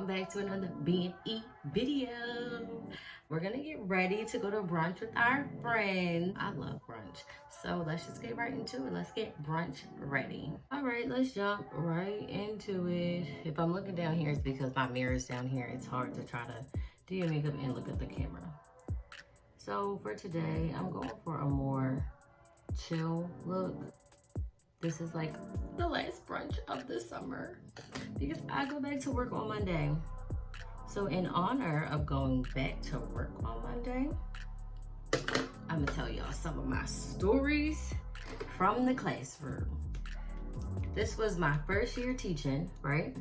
welcome back to another B&E video. We're gonna get ready to go to brunch with our friends. I love brunch, so let's just get right into it. Let's get brunch ready. All right, let's jump right into it. If I'm looking down here, it's because my mirror is down here. It's hard to try to do your makeup and look at the camera. So for today, I'm going for a more chill look. This is like the last brunch of the summer because I go back to work on Monday. So in honor of going back to work on Monday, I'm gonna tell y'all some of my stories from the classroom. This was my first year teaching, right?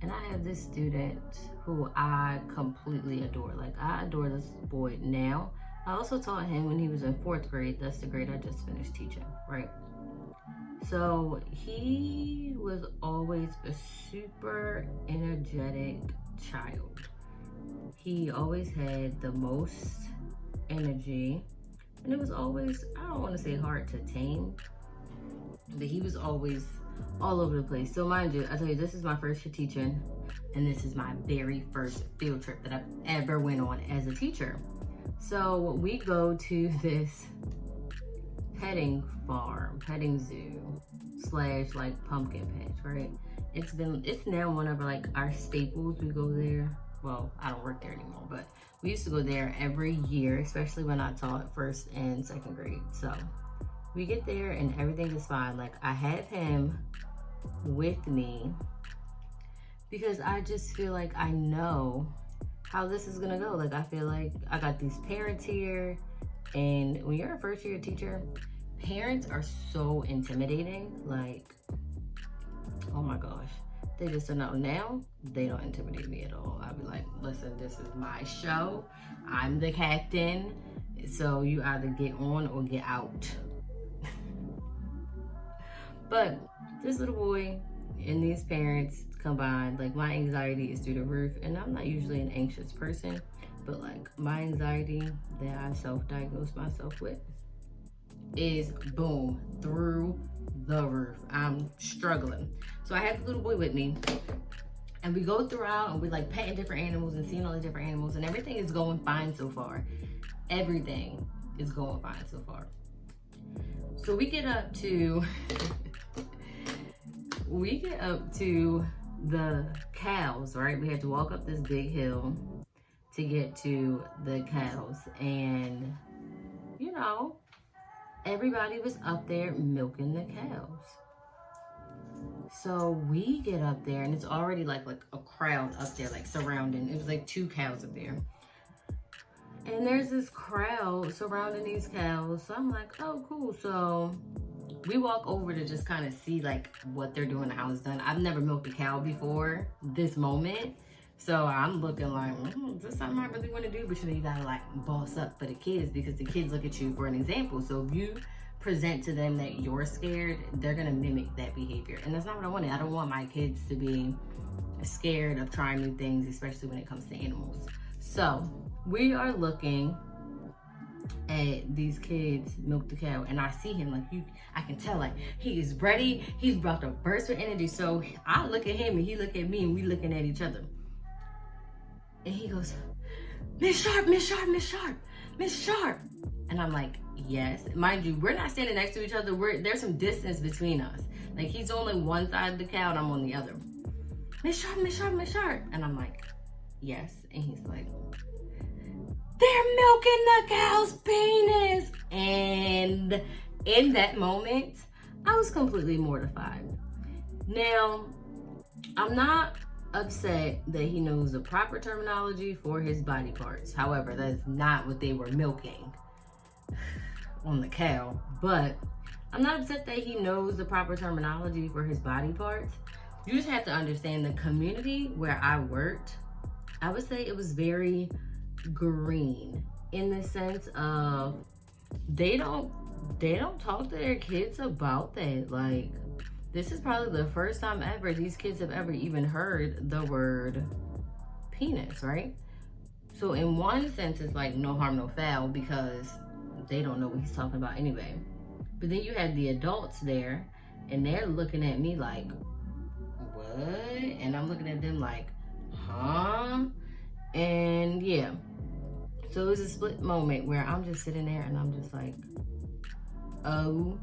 And I have this student who I completely adore. Like, I adore this boy now. I also taught him when he was in 4th grade. That's the grade I just finished teaching, right? So he was always a super energetic child. He always had the most energy, and it was always, I don't want to say hard to tame, but he was always all over the place. So mind you, I tell you, this is my first year teaching, and this is my very first field trip that I've ever went on as a teacher. So we go to this petting farm, petting zoo / like pumpkin patch, right? It's now one of like our staples. We go there. Well, I don't work there anymore, but we used to go there every year, especially when I taught 1st and 2nd grade. So we get there and everything is fine. Like, I have him with me because I just feel like I know how this is gonna go. Like, I feel like I got these parents here, and when you're a first year teacher, parents are so intimidating. Like, oh my gosh, they just don't know. Now they don't intimidate me at all. I'll be like, listen, this is my show, I'm the captain, so you either get on or get out. But this little boy and these parents combined, like, my anxiety is through the roof, and I'm not usually an anxious person, but like, my anxiety that I self-diagnosed myself with is boom, through the roof. I'm struggling. So I have the little boy with me, and we go throughout and we like petting different animals and seeing all the different animals, and everything is going fine so far. Everything is going fine so far. So we get up to the cows, right? We had to walk up this big hill to get to the cows, and you know, everybody was up there milking the cows. So we get up there and it's already like a crowd up there, like surrounding. It was like 2 cows up there. And there's this crowd surrounding these cows. So I'm like, oh, cool. So we walk over to just kind of see like what they're doing, how it's done. I've never milked a cow before this moment. So I'm looking like, is this something I really want to do? But you know, you gotta like boss up for the kids, because the kids look at you for an example. So if you present to them that you're scared, they're gonna mimic that behavior. And that's not what I wanted. I don't want my kids to be scared of trying new things, especially when it comes to animals. So we are looking at these kids milk the cow, and I see him, like, I can tell, like, he is ready. He's about to burst with energy. So I look at him and he look at me, and we looking at each other. And he goes, Miss Sharp, Miss Sharp, Miss Sharp, Miss Sharp. And I'm like, yes. Mind you, we're not standing next to each other. There's some distance between us. Like, he's on one side of the cow and I'm on the other. Miss Sharp, Miss Sharp, Miss Sharp. And I'm like, yes. And he's like, they're milking the cow's penis. And in that moment, I was completely mortified. Now, I'm not upset that he knows the proper terminology for his body parts. However, that's not what they were milking on the cow. But I'm not upset that he knows the proper terminology for his body parts. You just have to understand the community where I worked. I would say it was very green in the sense of they don't talk to their kids about that. Like, this is probably the first time ever these kids have ever even heard the word penis, right? So in one sense, it's like no harm, no foul, because they don't know what he's talking about anyway. But then you have the adults there, and they're looking at me like, what? And I'm looking at them like, huh? And yeah, so it was a split moment where I'm just sitting there and I'm just like, oh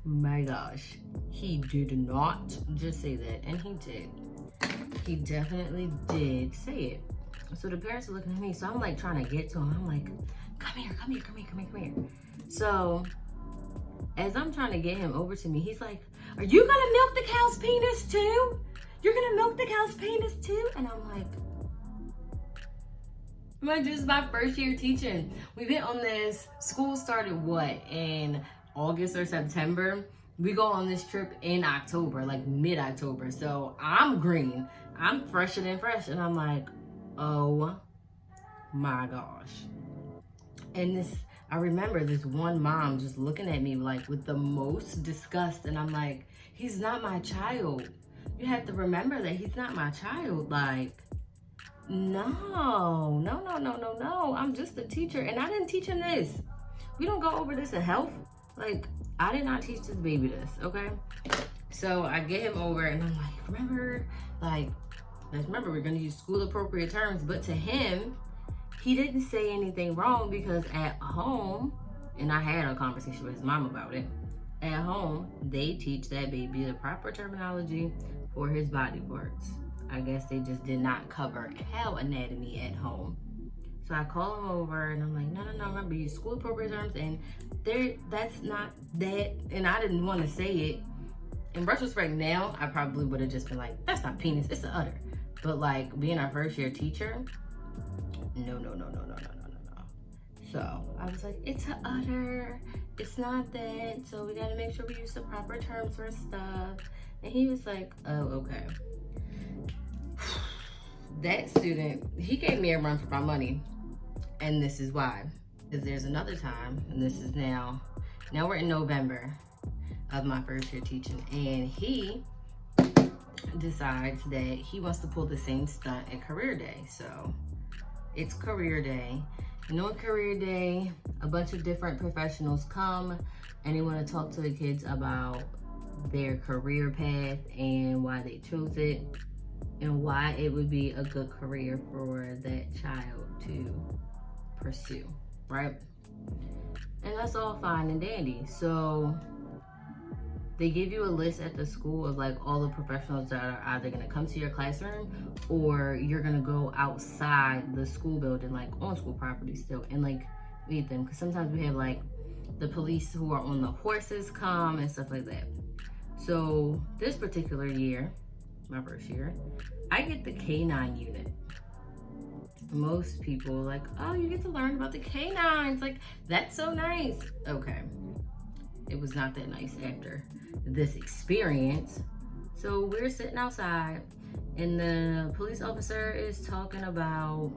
my gosh, he did not just say that. And he did. He definitely did say it. So the parents are looking at me, so I'm like trying to get to him. I'm like, come here, come here, come here, come here, come here. So as I'm trying to get him over to me, he's like, are you gonna milk the cow's penis too? You're gonna milk the cow's penis too? And I'm like, man, this is my first year teaching. We've been on this, school started what, in August or September? We go on this trip in October, like mid-October. So I'm green, I'm fresher than fresh. And I'm like, oh my gosh. And this, I remember this one mom just looking at me like with the most disgust. And I'm like, he's not my child. You have to remember that he's not my child. Like, no. I'm just a teacher. And I didn't teach him this. We don't go over this in health. Like, I did not teach this baby this, okay? So I get him over and I'm like, remember, like, let's remember we're gonna use school appropriate terms. But to him, he didn't say anything wrong because at home, and I had a conversation with his mom about it, at home, they teach that baby the proper terminology for his body parts. I guess they just did not cover cow anatomy at home. So I call him over and I'm like, no, remember, use school appropriate terms, and that's not that, and I didn't want to say it. In retrospect now, I probably would have just been like, that's not penis, it's the udder. But like, being our first year teacher, no. So I was like, it's an udder, it's not that, so we gotta make sure we use the proper terms for stuff. And he was like, oh, okay. That student, he gave me a run for my money. And this is why. Because there's another time, and this is now we're in November of my first year teaching, and he decides that he wants to pull the same stunt at career day. So it's career day. And on career day, a bunch of different professionals come and they want to talk to the kids about their career path and why they chose it and why it would be a good career for that child to pursue, right? And that's all fine and dandy. So they give you a list at the school of like all the professionals that are either gonna come to your classroom or you're gonna go outside the school building, like on school property still, and like meet them. Because sometimes we have like the police who are on the horses come and stuff like that. So this particular year, my first year, I get the K9 unit. Most people like, oh, you get to learn about the canines. Like, that's so nice. Okay. It was not that nice after this experience. So we're sitting outside and the police officer is talking about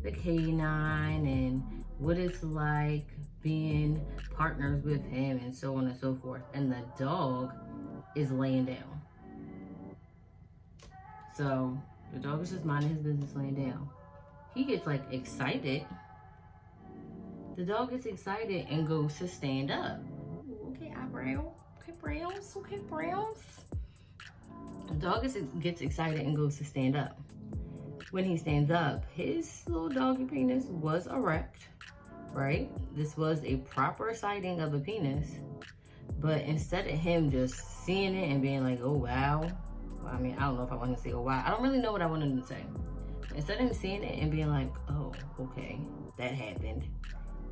the canine and what it's like being partners with him and so on and so forth. And the dog is laying down. So the dog is just minding his business laying down. He gets like excited. The dog gets excited and goes to stand up. Okay, eyebrow. Okay, brows. Okay, brows. The dog gets excited and goes to stand up. When he stands up, his little doggy penis was erect, right? This was a proper sighting of a penis. But instead of him just seeing it and being like, oh, wow. Well, I mean, I don't know if I want to say, oh, wow. I don't really know what I wanted him to say. Instead of him seeing it and being like, oh, okay, that happened,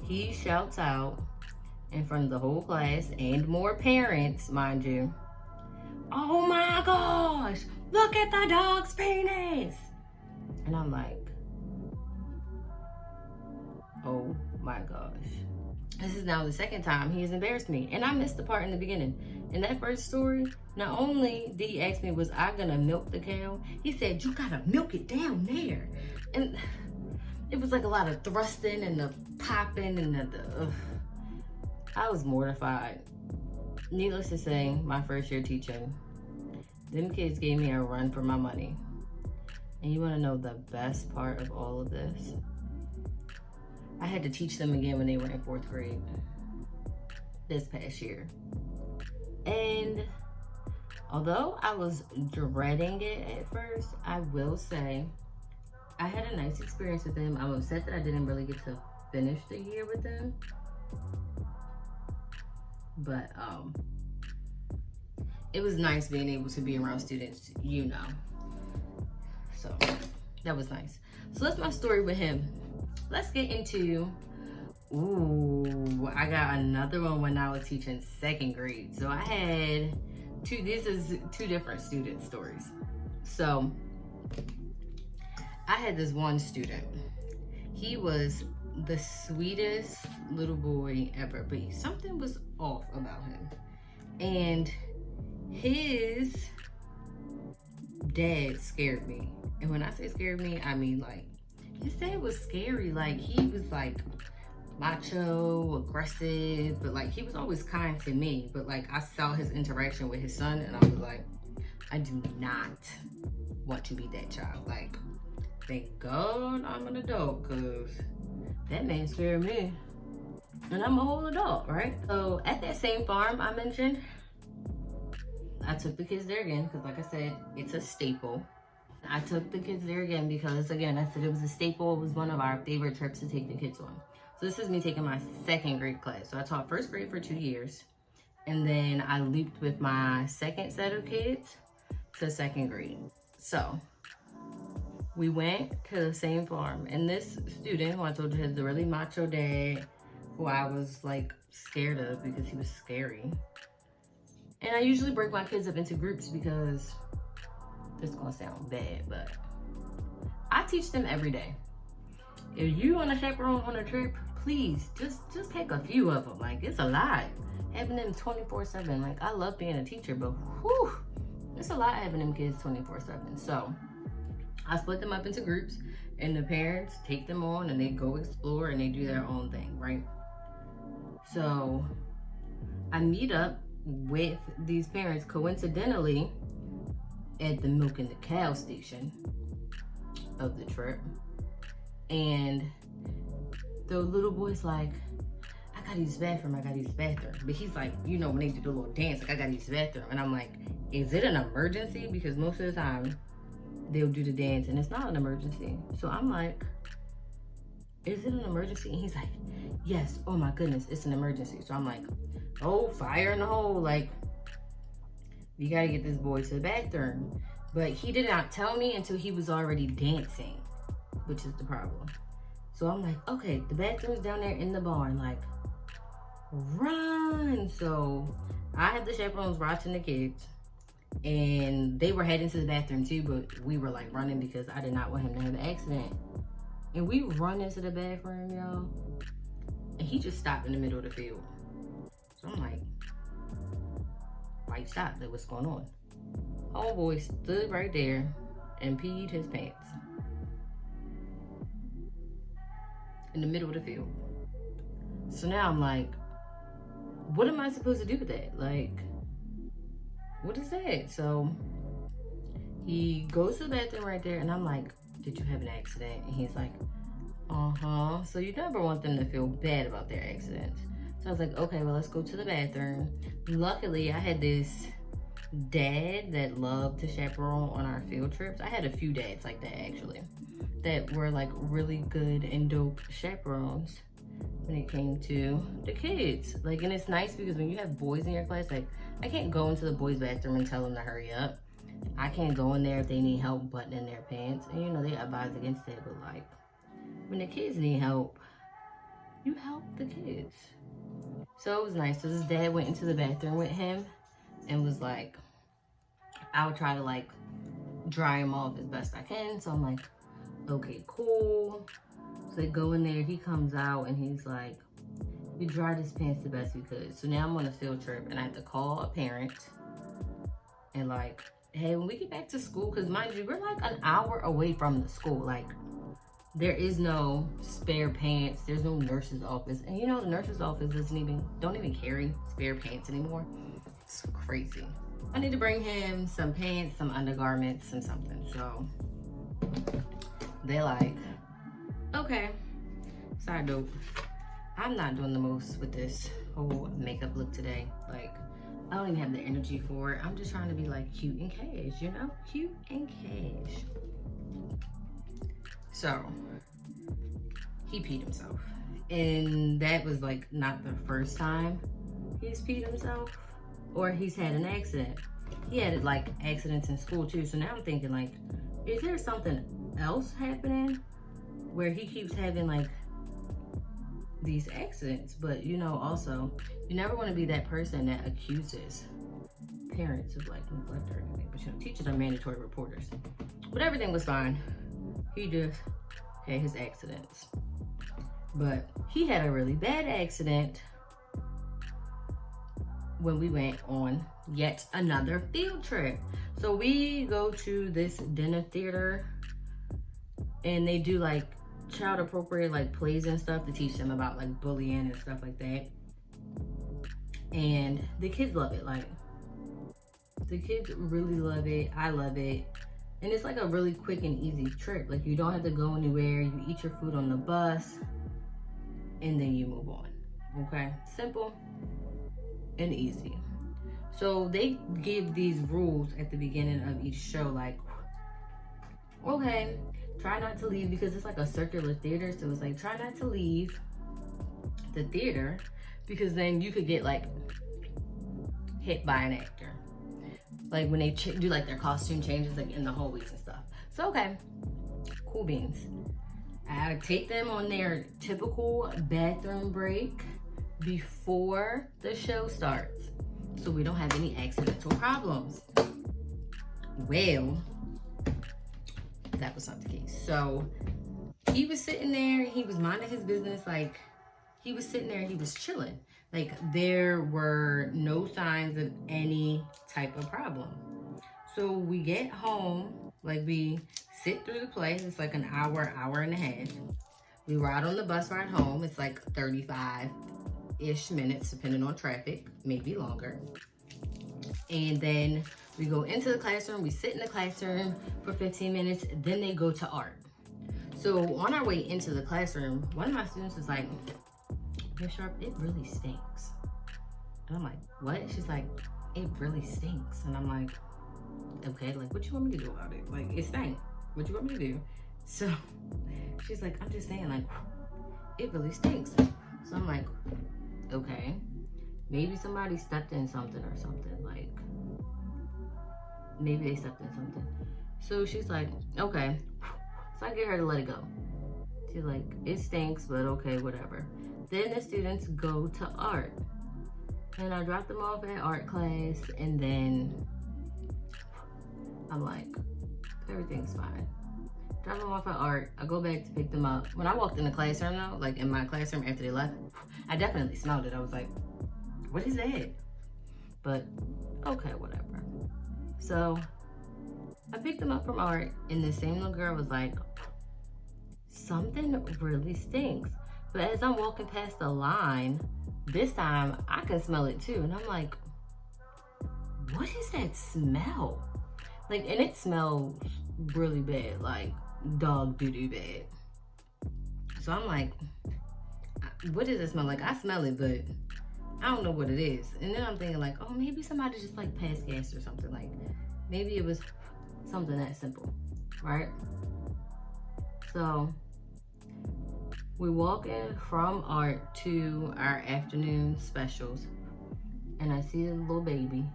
he shouts out in front of the whole class and more parents, mind you, oh my gosh, look at the dog's penis. And I'm like, oh my gosh. This is now the second time he has embarrassed me. And I missed the part in the beginning. In that first story, not only did he ask me, was I gonna milk the cow? He said, you gotta milk it down there. And it was like a lot of thrusting and the popping and the I was mortified. Needless to say, my first year teaching, them kids gave me a run for my money. And you wanna know the best part of all of this? I had to teach them again when they were in 4th grade this past year. And Although I was dreading it at first, I will say I had a nice experience with them. I'm upset that I didn't really get to finish the year with them. But it was nice being able to be around students, you know. So that was nice. So that's my story with him. Let's get into, ooh, I got another one when I was teaching 2nd grade. So I had this is 2 different student stories. So I had this one student. He was the sweetest little boy ever, but something was off about him. And his dad scared me. And when I say scared me, I mean like, his dad was scary. Like, he was like macho, aggressive, but like he was always kind to me. But like I saw his interaction with his son and I was like, I do not want to be that child. Like, thank God I'm an adult, because that man scared me. And I'm a whole adult, right? So at that same farm I mentioned, I took the kids there again because, like I said, it's a staple. I took the kids there again because, again, I said it was a staple. It was one of our favorite trips to take the kids on. So this is me taking my 2nd grade class. So I taught 1st grade for 2 years. And then I looped with my 2nd set of kids to 2nd grade. So we went to the same farm. And this student, who I told you had the really macho dad, who I was like scared of because he was scary. And I usually break my kids up into groups because it's gonna sound bad, but I teach them every day. If you want to chaperone on a trip, please just take a few of them. Like, it's a lot having them 24/7. Like, I love being a teacher, but whew, it's a lot having them kids 24/7. So I split them up into groups, and the parents take them on and they go explore and they do their own thing, right? So I meet up with these parents coincidentally at the milk and the cow station of the trip. And the little boy's like, I gotta use the bathroom, I gotta use the bathroom. But he's like, you know, when they do the little dance, like, I gotta use the bathroom. And I'm like, is it an emergency? Because most of the time they'll do the dance and it's not an emergency. So I'm like, is it an emergency? And he's like, yes, oh my goodness, it's an emergency. So I'm like, oh, fire in the hole. Like, you gotta get this boy to the bathroom. But he did not tell me until he was already dancing, which is the problem. So I'm like, okay, the bathroom's down there in the barn, like, run. So I had the chaperones watching the kids, and they were heading to the bathroom too, but we were like running because I did not want him to have an accident. And we run into the bathroom, y'all, and he just stopped in the middle of the field. So I'm like, why you stopped? Like, what's going on? Homeboy stood right there and peed his pants in the middle of the field. So now I'm like, what am I supposed to do with that? Like, what is that? So he goes to the bathroom right there, and I'm like, did you have an accident? And he's like, uh-huh. So you never want them to feel bad about their accidents. So I was like, okay, well, let's go to the bathroom. Luckily, I had this dad that loved to chaperone on our field trips. I had a few dads like that, actually, that were like really good and dope chaperones when it came to the kids. Like, and it's nice because when you have boys in your class, like, I can't go into the boys' bathroom and tell them to hurry up. I can't go in there if they need help buttoning their pants. And, you know, they advise against that, but like, when the kids need help, you help the kids. So it was nice. So his dad went into the bathroom with him and was like, I'll try to like dry him off as best I can. So I'm like, okay, cool. So they go in there, he comes out and he's like, we dried his pants the best we could. So now I'm on a field trip and I have to call a parent and like, hey, when we get back to school, because mind you, we're like an hour away from the school. Like, there is no spare pants. There's no nurse's office. And you know, the nurse's office don't even carry spare pants anymore. It's crazy. I need to bring him some pants, some undergarments, and something. So they're like, okay. Side note, I'm not doing the most with this whole makeup look today. Like, I don't even have the energy for it. I'm just trying to be like cute and cash, you know? Cute and cash. So, he peed himself. And that was like not the first time he's peed himself or he's had an accident. He had like accidents in school too. So now I'm thinking like, is there something else happening where he keeps having like these accidents? But you know, also, you never want to be that person that accuses parents of like neglect or anything. But you know, teachers are mandatory reporters. But everything was fine. He just had his accidents. But he had a really bad accident when we went on yet another field trip. So we go to this dinner theater and they do like child appropriate like plays and stuff to teach them about like bullying and stuff like that. And the kids love it. Like the kids really love it. I love it. And it's like a really quick and easy trip. Like you don't have to go anywhere. You eat your food on the bus and then you move on. Okay? Simple and easy. So they give these rules at the beginning of each show, like, okay, try not to leave, because it's like a circular theater. So it's like, try not to leave the theater because then you could get like hit by an actor. Like when they do like their costume changes like in the hallways and stuff. So okay, cool beans. I take them on their typical bathroom break before the show starts, so we don't have any accidental problems. Well, that was not the case. So he was sitting there, he was minding his business, like he was sitting there, he was chilling. Like there were no signs of any type of problem. So we get home, like we sit through the play. It's like an hour, hour and a half. We ride on the bus ride home. It's like 35-ish minutes, depending on traffic, maybe longer. And then we go into the classroom. We sit in the classroom for 15 minutes. Then they go to art. So on our way into the classroom, one of my students was like, Miss Sharp, it really stinks. And I'm like, what? She's like, it really stinks. And I'm like, okay, like, what you want me to do about it? Like, it stank. What you want me to do? So she's like, I'm just saying, like, it really stinks. So I'm like, okay, maybe somebody stepped in something or something. Like, maybe they stepped in something. So she's like, okay. So I get her to let it go. She's like, it stinks, but okay, whatever. Then the students go to art. And I drop them off at art class, and then I'm like, everything's fine. Drop them off at art. I go back to pick them up. When I walked in the classroom though, like in my classroom after they left, I definitely smelled it. I was like, what is that? But okay, whatever. So I picked them up from art, and the same little girl was like, something really stinks. But as I'm walking past the line, this time I can smell it too. And I'm like, what is that smell? Like, and it smells really bad, like dog doo-doo bad. So I'm like, what does it smell like? I smell it, but I don't know what it is. And then I'm thinking like, oh, maybe somebody just like passed gas or something. Like maybe it was something that simple, right? So we walk in from art to our afternoon specials, and I see a little baby,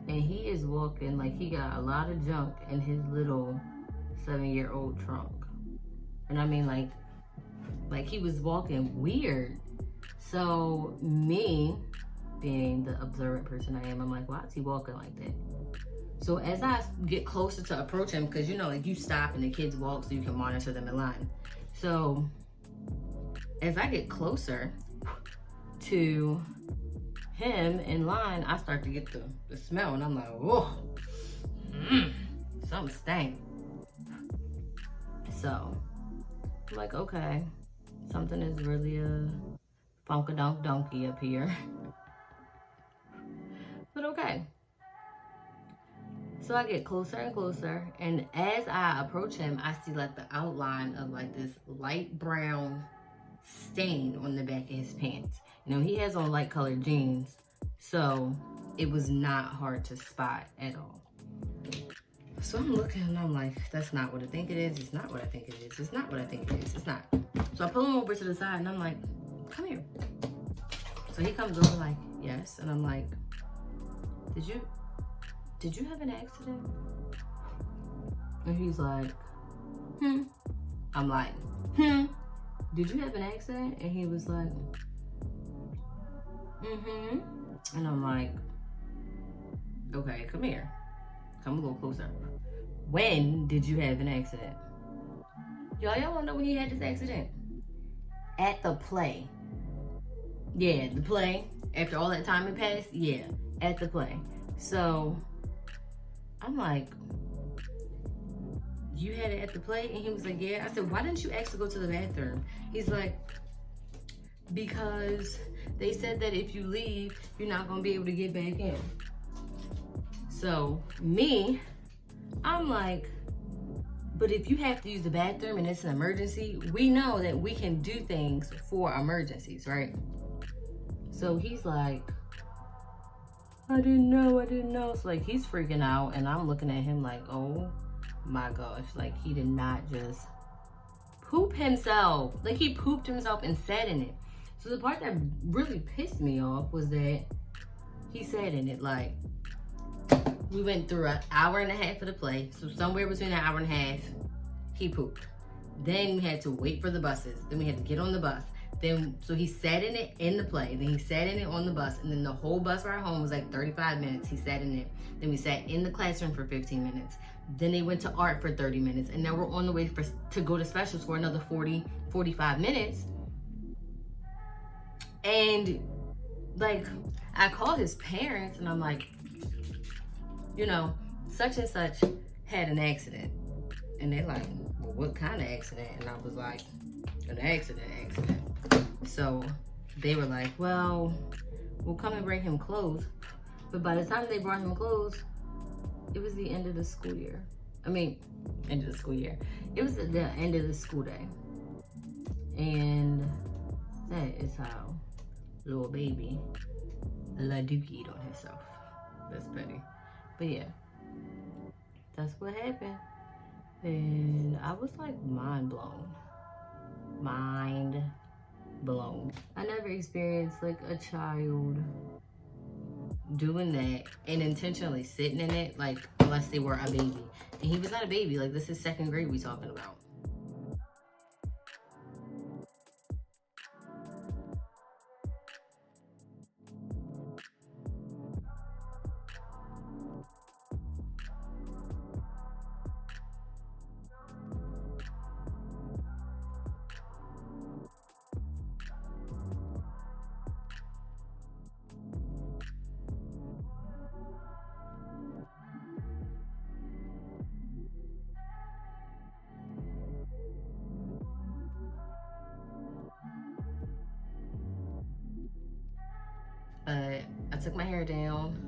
and he is walking like he got a lot of junk in his little 7-year-old trunk. And I mean like he was walking weird. So me, being the observant person I am, I'm like, why is he walking like that? So as I get closer to approach him, because you know, like you stop and the kids walk so you can monitor them in line. So as I get closer to him in line, I start to get the smell, and I'm like, whoa, something stank. So I'm like, okay, something is really a funkadunk donkey up here. But okay. So I get closer and closer, and as I approach him, I see like the outline of like this light brown stain on the back of his pants. You know, he has on light colored jeans, So it was not hard to spot at all. So I'm looking and I'm like, that's not what I think it is. It's not what I think it is. It's not what I think it is. It's not. So I pull him over to the side and I'm like, come here. So he comes over like, yes. And I'm like, did you have an accident? And he's like, I'm like, did you have an accident? And he was like, And I'm like, okay, come here. Come a little closer. When did you have an accident? Y'all wanna know when he had this accident? At the play. Yeah, the play. After all that time had passed, yeah, at the play. So I'm like, you had it at the play? And he was like, yeah. I said, why didn't you ask to go to the bathroom? He's like, because they said that if you leave, you're not gonna be able to get back in. So me, I'm like, but if you have to use the bathroom and it's an emergency, we know that we can do things for emergencies, right? So he's like, I didn't know. So like he's freaking out and I'm looking at him like, oh my gosh, like he did not just poop himself. Like he pooped himself and sat in it. So the part that really pissed me off was that he sat in it. Like we went through an hour and a half of the play. So somewhere between an hour and a half, he pooped. Then we had to wait for the buses. Then we had to get on the bus. Then, so he sat in it in the play. Then he sat in it on the bus. And then the whole bus ride home was like 35 minutes. He sat in it. Then we sat in the classroom for 15 minutes. Then they went to art for 30 minutes. And now we're on the way to go to specials for another 40, 45 minutes. And like, I called his parents and I'm like, you know, such and such had an accident. And they're like, well, what kind of accident? And I was like, an accident. So they were like, well, we'll come and bring him clothes. But by the time they brought him clothes, it was the end of the school year. I mean, end of the school year. It was the end of the school day. And that is how little baby La Dookie on himself. That's petty. But yeah, that's what happened. And I was like mind blown. Mind blown. I never experienced like a child doing that and intentionally sitting in it, like unless they were a baby. And he was not a baby. Like this is second grade we talking about. But I took my hair down.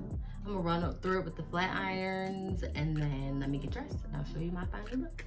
I'm gonna run up through it with the flat irons and then let me get dressed and I'll show you my final look.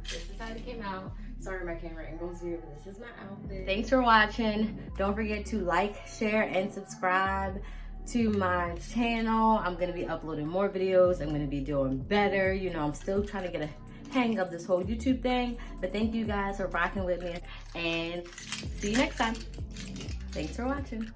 This is how it came out. Sorry, my camera angle's here, but this is my outfit. Thanks for watching. Don't forget to like, share, and subscribe to my channel. I'm gonna be uploading more videos. I'm gonna be doing better. You know, I'm still trying to get a hang of this whole YouTube thing. But thank you guys for rocking with me, and see you next time. Thanks for watching.